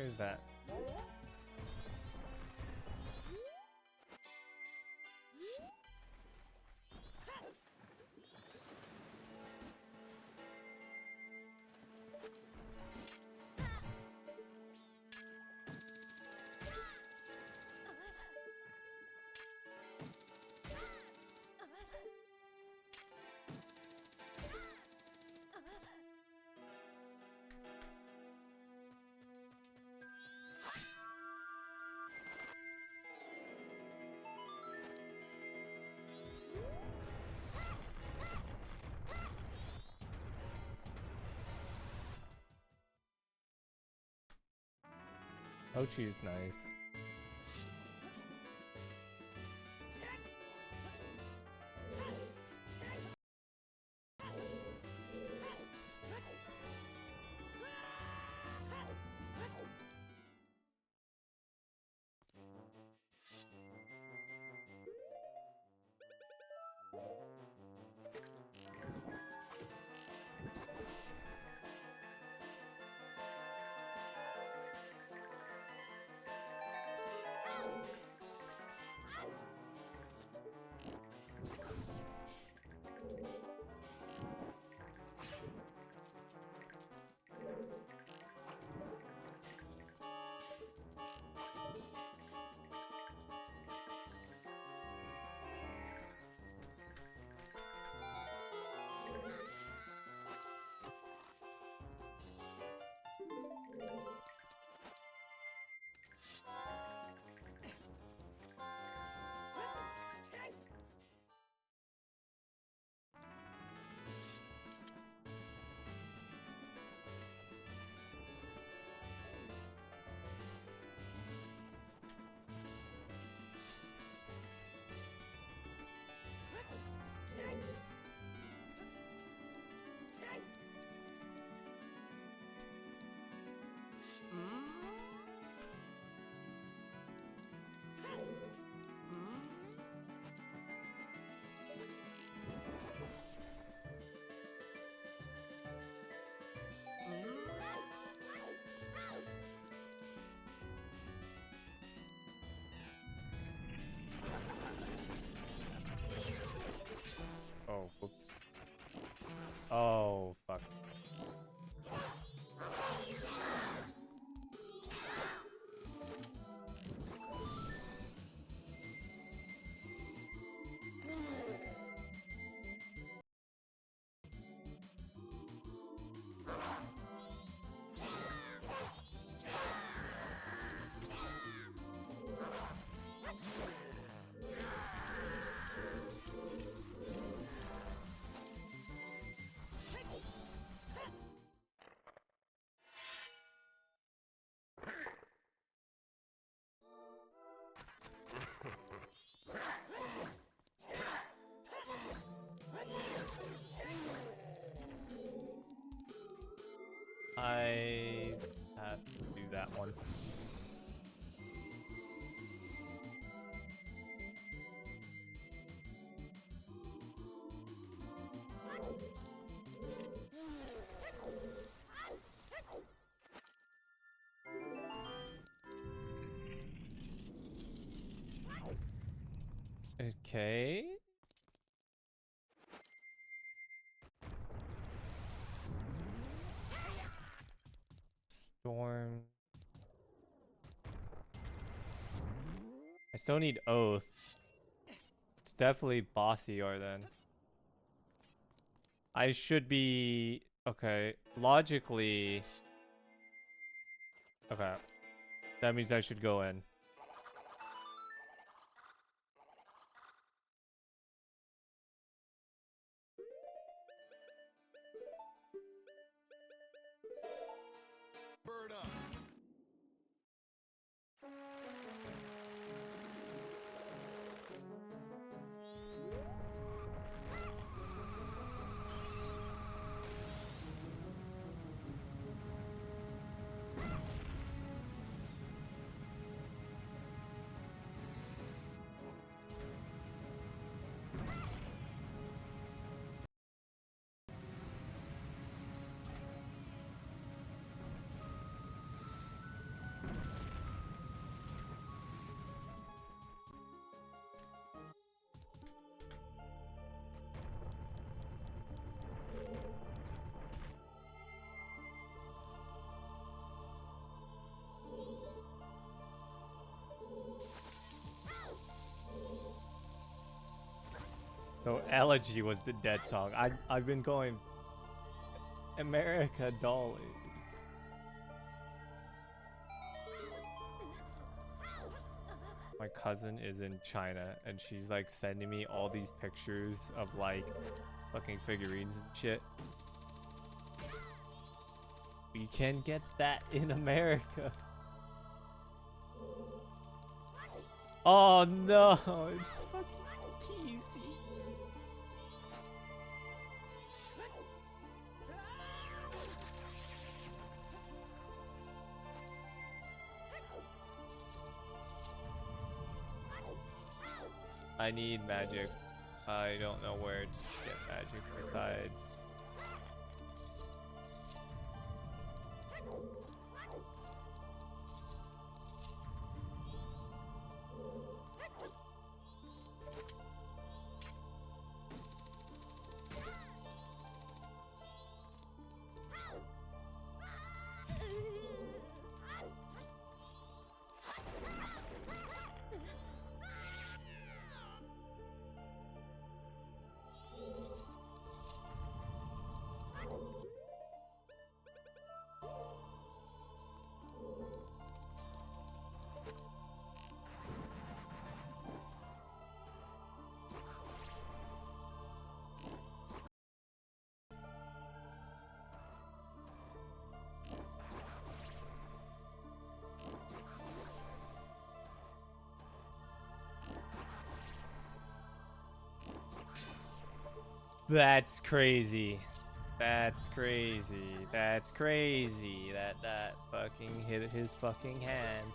Where's that? Ochi's nice. Oh, whoops. Oh, fuck. I have to do that one. Okay. Storm. I still need Oath. It's definitely Bossier then. I should be... Okay. Logically... Okay. That means I should go in. Bird up. So Elegy was the dead song. I've been going America Dollies. My cousin is in China and she's like sending me all these pictures of like fucking figurines and shit. We can get that in America. Oh no, it's fucking easy. I need magic. I don't know where to get magic besides. That's crazy. That's crazy. That's crazy. That fucking hit his fucking hand.